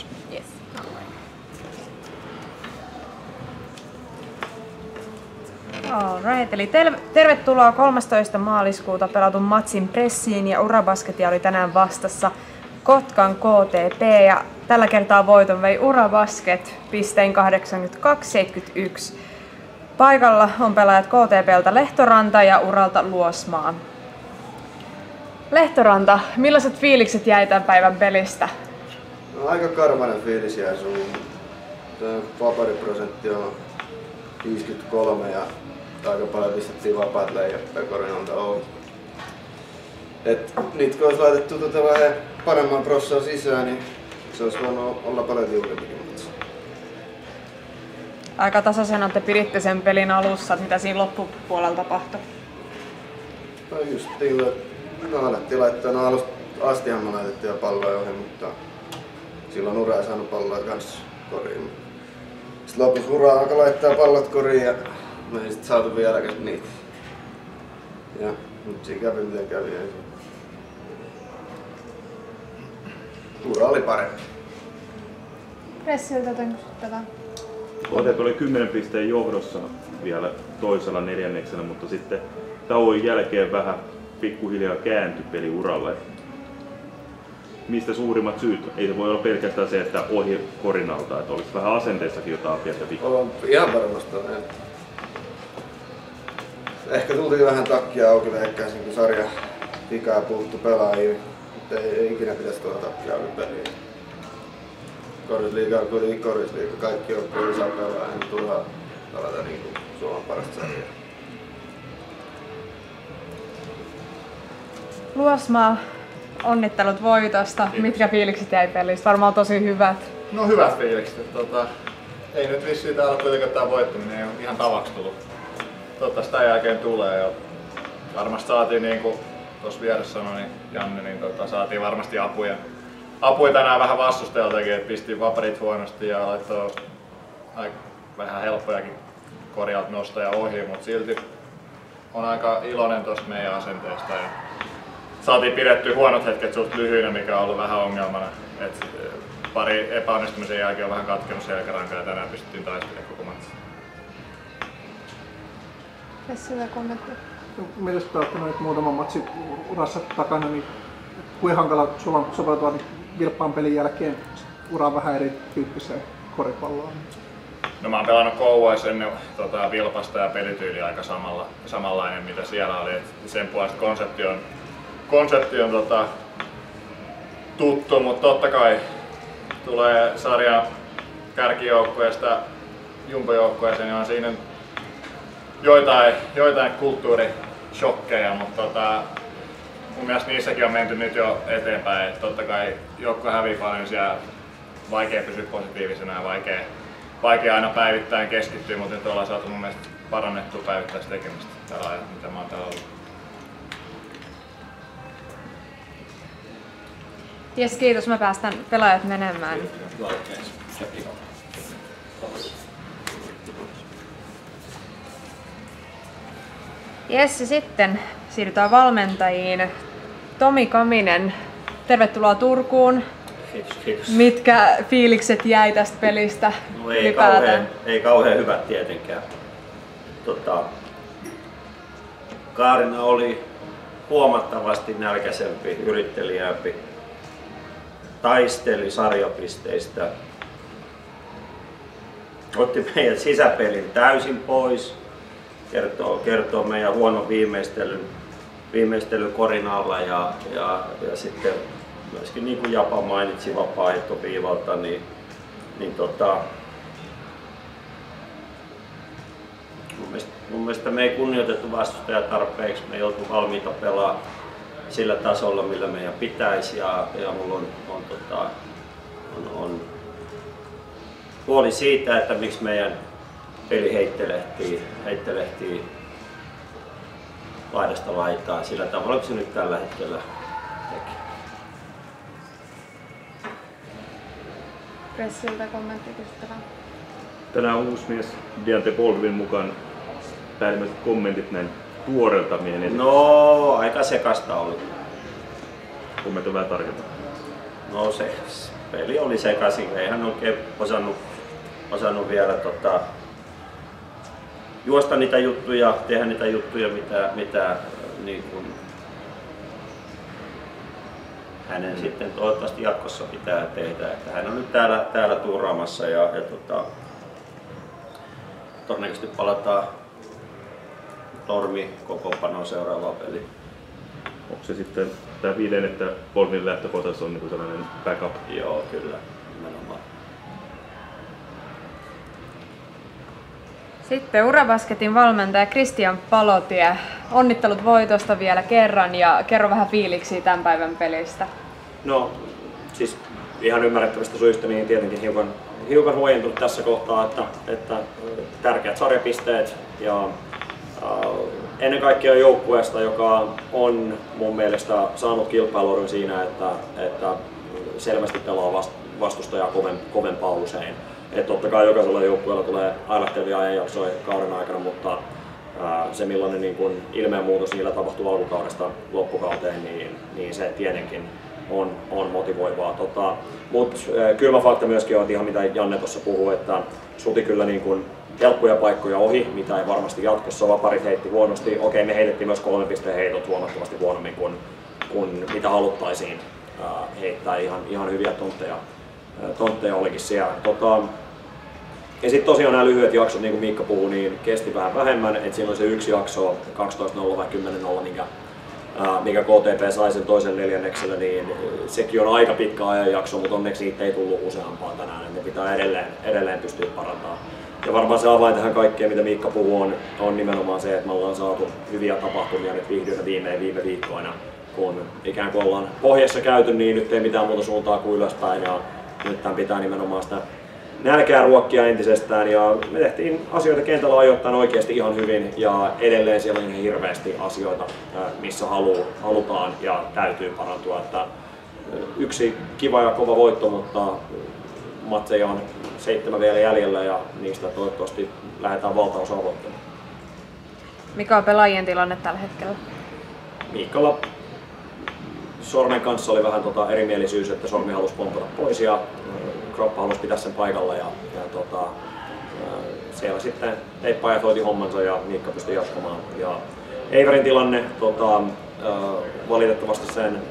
myös. Yes. Alright, eli tervetuloa 13. maaliskuuta pelatun matsin pressiin ja Urabasketia oli tänään vastassa Kotkan KTP ja tällä kertaa voiton vei Urabasket pistein 82-71. Paikalla on pelaajat KTP:ltä Lehtoranta ja Uralta Luosmaa. Lehtoranta, millaiset fiilikset jäi tämän päivän pelistä? No, aika karmainen fiilis jäi sun. Vapariprosentti on 53 ja aika paljon pistettiin vapaat leijat Korinalta ohi. Niitä kun olisi laitettu vähän paremman prossaa sisään, niin se olisi voinut olla paljon tiukempikin. Aika tasaisena te piditte sen pelin alussa, mitä siinä loppupuolella tapahtui? No justiin, alettiin laittaa alusta astihan me laitettiin jo palloja ohi, mutta silloin Ura ei saanut palloa kans koriin. Sitten lopussa Ura alkoi laittaa pallot koriin ja me ei sit saatu vieläkään niitä. Ja nyt siinä kävi miten kävi. Ura oli parempi. Pressiltä jotain kysyttävää? KTP oli 10 pisteen johdossa vielä toisella neljänneksellä, mutta sitten tauon jälkeen vähän pikkuhiljaa kääntyi peli Uralle. Mistä suurimmat syyt? Ei se voi olla pelkästään se, että ohi Korinalta, että olisi vähän asenteessakin jotain pientä vikkaa. Ihan varmasti. Ehkä tultiin vähän takkia auki veikkaisin, kun sarja vikaa puuttu pelaajia, mutta ei ikinä pitäisi tuoda takkia auki peliin. Korisliiga on kuitenkin Korisliiga. Kaikki joukkueet saa pelaa ja nyt tullaan pelata niin kuin Suomen parasta sarjaa. Luosmaa, onnittelut voitosta. Kiitos. Mitkä fiilikset jäi pelistä? Varmaan tosi hyvät. No hyvät fiilikset. Ei nyt vissiin täällä kuitenkaan tää voittaminen ei ole ihan tavaksi tullut. Toivottavasti tämän jälkeen tulee ja varmasti saatiin niin kuin tuossa vieressä sanoi niin Janne, niin saatiin varmasti apuja tänään vähän vastustajaltakin, että pisti vaparit huonosti ja laittoi aika vähän helppojakin korjaat nostoja ohi, mutta silti on aika iloinen tuosta meidän asenteesta. Ja saatiin pidettyä huonot hetket suht lyhyinä, mikä on ollut vähän ongelmana. Et pari epäonnistumisen jälkeen on vähän katkenut selkäranka ja tänään pystyttiin taistelemaan koko matsi. Tässä kommentteja. Mielestäni te olette noin muutaman matsin urassa takana, niin kuinka hankala sulla on sopeutua vilppaan pelin jälkeen uraan vähän erityyppiseen koripalloon? No mä oon pelannut Kouvois ennen vilpasta ja pelityyli aika samanlainen mitä siellä oli. Et sen puolesta konsepti on tuttu, mutta totta kai tulee sarja kärkijoukkueesta jumbojoukkueeseen, niin on siinä joitain kulttuurishokkeja, mutta mun mielestä niissäkin on menty nyt jo eteenpäin. Et totta kai joukkue hävii paljon, niin siellä vaikea pysyä positiivisena ja vaikea aina päivittäin keskittyä, mutta nyt ollaan saatu mun mielestä parannettua päivittäistä tekemistä tällä ajalla, mitä mä oon täällä ollut. Jes, kiitos. Mä päästän pelaajat menemään. Jes, ja sitten siirrytään valmentajiin. Tomi Kaminen, tervetuloa Turkuun. Kiitos. Mitkä fiilikset jäi tästä pelistä No ylipäätään? ei kauhean hyvät tietenkään. Kaarina oli huomattavasti nälkäisempi, yrittelijämpi, taisteli sarjapisteistä, otti meidän sisäpelin täysin pois, kertoo meidän huonon viimeistelyn Korinalla ja sitten myöskin niin kuin Japa mainitsi vapaaehtoviivalta, niin mun mielestä me ei kunnioitettu vastustajaa tarpeeksi, me ei oltu valmiita pelaamaan sillä tasolla millä meidän pitäisi ja mulla on huoli siitä, että miksi meidän peli heittelehtii laidasta laitaan sillä tavalla kuin se nyt tällä hetkellä tekee. Pressiltä kommentti kysyttävää. Tänään uusi mies Deante Baldwin mukaan päällimmäiset kommentit näin tuoreelta miehen esityksestä. No, aika sekasta oli. Kommentoi vähän tarkemmin. No se peli oli sekaisin, ei hän oikein osannut vielä juosta niitä juttuja, tehdä niitä juttuja, mitä niin kuin hänen sitten toivottavasti jatkossa pitää tehdä. Että hän on nyt täällä tuuraamassa ja todennäköisesti palataan normi kokoonpanoon seuraavaan peliin. Onko se sitten tämä viiden, että Polvin lähtökohtaisesti on niin sellainen backup? Joo, kyllä, nimenomaan. Sitten Urabasketin valmentaja Kristian Palotie. Onnittelut voitosta vielä kerran ja kerro vähän fiiliksiä tämän päivän pelistä. No, siis ihan ymmärrettävistä syistä niin tietenkin hiukan huojentunut tässä kohtaa, että tärkeät sarjapisteet ja ennen kaikkea joukkueesta, joka on mun mielestä saanut kilpailuudun siinä, että selvästi pelaa vastustajaa kovempaa usein. Et totta kai jokaisella joukkueella tulee ailahtelevia ajanjaksoja kauden aikana, mutta se millainen niin kun ilmeenmuutos niillä tapahtuu alkukaudesta loppukauteen, niin se tietenkin on motivoivaa. Mutta kylmä fakta myöskin on, ihan mitä Janne tuossa puhui, että suti kyllä niin kun helppoja paikkoja ohi, mitä ei varmasti jatkossa. Vaparit heitti huonosti. Okei, me heitettiin myös 3 pisteen heitot huomattavasti huonommin kuin mitä haluttaisiin heittää. Ihan hyviä tontteja olikin siellä. Ja sitten tosiaan nämä lyhyet jaksot, niin kuin Miikka puhui, niin kesti vähän vähemmän. Et siinä oli se yksi jakso, 12-0 vai 10-0, mikä KTP sai sen toisen neljänneksellä, niin sekin on aika pitkä ajanjakso, mutta onneksi niitä ei tullut useampaa tänään. Ne pitää edelleen pystyä parantamaan. Ja varmaan se avain tähän kaikkeen, mitä Miikka puhuu, on nimenomaan se, että me ollaan saatu hyviä tapahtumia nyt vihdoin viime viikkoina. Kun ikään kuin ollaan pohjassa käyty, niin nyt ei mitään muuta suuntaa kuin ylöspäin. Ja nyt tämän pitää nimenomaan sitä nälkää ruokkia entisestään. Ja me tehtiin asioita kentällä ajoittain oikeasti ihan hyvin. Ja edelleen siellä on hirveästi asioita, missä halutaan ja täytyy parantua. Että yksi kiva ja kova voitto, mutta matseja on 7 vielä jäljellä ja niistä toivottavasti lähdetään valtaosa aloittamaan. Mikä on pelaajien tilanne tällä hetkellä? Miikkalla Sormen kanssa oli vähän erimielisyys, että Sormi halusi pompata pois ja Kroppa halusi pitää sen paikalla ja siellä sitten teippaajat hoiti hommansa ja Miikka pystyi jatkamaan. Ja Eiverin tilanne valitettavasti sen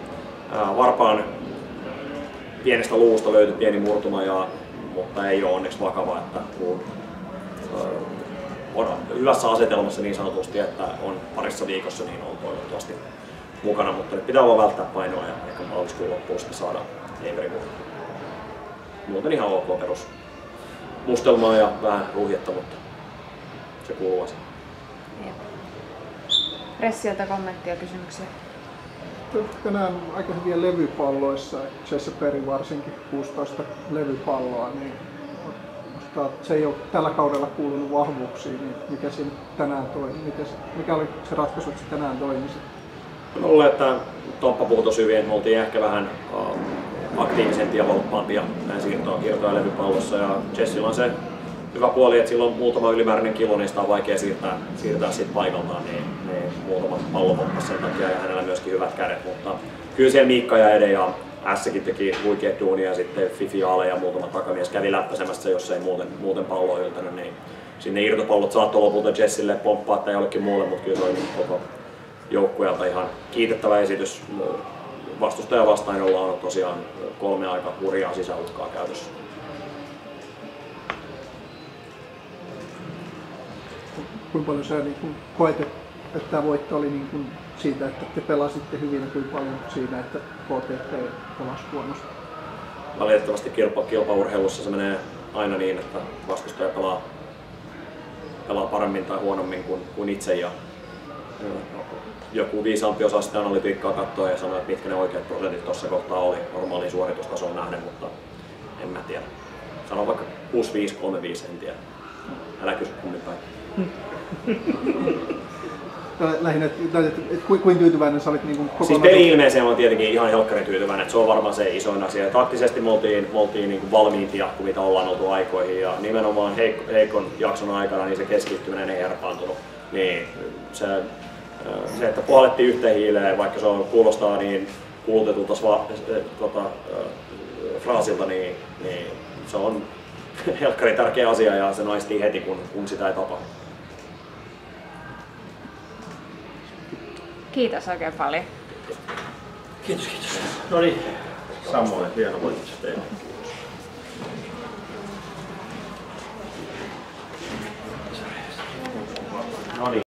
varpaan pienestä luusta löytyi pieni murtuma, mutta ei ole onneksi vakava, että on hyvässä asetelmassa niin sanotusti, että on parissa viikossa niin on toivottavasti mukana, mutta nyt pitää vaan välttää painoa ja ehkä maaliskuun loppuun sitten saada Eiveri mukaan. Muuten ihan ok perus mustelmaa ja vähän ruhjetta, mutta se kuuluu asiaan. Ressiltä kommenttia ja kysymyksiä. Tänään aika hyviä levypalloissa, Jesse Perry varsinkin 16 levypalloa, niin se ei ole tällä kaudella kuulunut vahvuuksiin, niin mikä siinä tänään toimi? Mikä oli se ratkaisu, että se tänään toimi? Mä luulen, että Tomppa puhui tosi hyvin, me oltiin ehkä vähän aktiivisempia ja valppaampia näin siirtoja levypallossa ja Jessillä on se hyvä puoli, että silloin muutama ylimääräinen kilo, niin sitä on vaikea siirtää siitä paikaltaan, niin muutama pallo pomppasi sen takia ja hänellä myöskin hyvät kädet, mutta kyllä siellä Miikka ja Ede ja Ässäkin teki huikeat duunia ja sitten Fifi Ale ja muutama takamies kävi läppäsemässä, jos ei muuten pallo yltänyt, niin sinne irtopallot saattoi lopulta Jessille pomppaa tai jollekin muulle, mutta kyllä se oli koko joukkueelta ihan kiitettävä esitys. Vastustaja vastaan ollaan on tosiaan 3 aika hurjaa sisäutkaa käytössä. Kuinka paljon sä niin koet, että tämä voitto oli niin siitä, että te pelasitte hyvin ja kuinka paljon siinä, että KTP pelasi huonosti? Valitettavasti kilpaurheilussa se menee aina niin, että vastustaja pelaa paremmin tai huonommin kuin itse. Ja joku viisaampi osa sitä analytiikkaa katsoa ja sanoi, että mitkä ne oikeat prosentit tuossa kohtaa oli normaaliin suoritustasoon nähden, mutta en mä tiedä. Sano vaikka 6-5-3-5, en tiedä. Älä kysy kummin päin. Lähinnä, kuinka tyytyväinen sä olit niin kokonaan? Siis peli-ilmeeseen on tietenkin ihan helkkarin tyytyväinen, että se on varmaan se isoin asia. Taktisesti me oltiin niin valmiimpia kuin mitä ollaan oltu aikoihin ja nimenomaan heikon jakson aikana niin se keskittyminen ei herpaantunut. Niin se, että puhallettiin yhteen hiileen, vaikka se kuulostaa niin kulutetulta fraasilta, niin se on helkkari tärkeä asia ja se naistii heti, kun sitä ei tapahdu. Kiitos oikein paljon. Kiitos. No niin. Samoin, hieno voitus teille.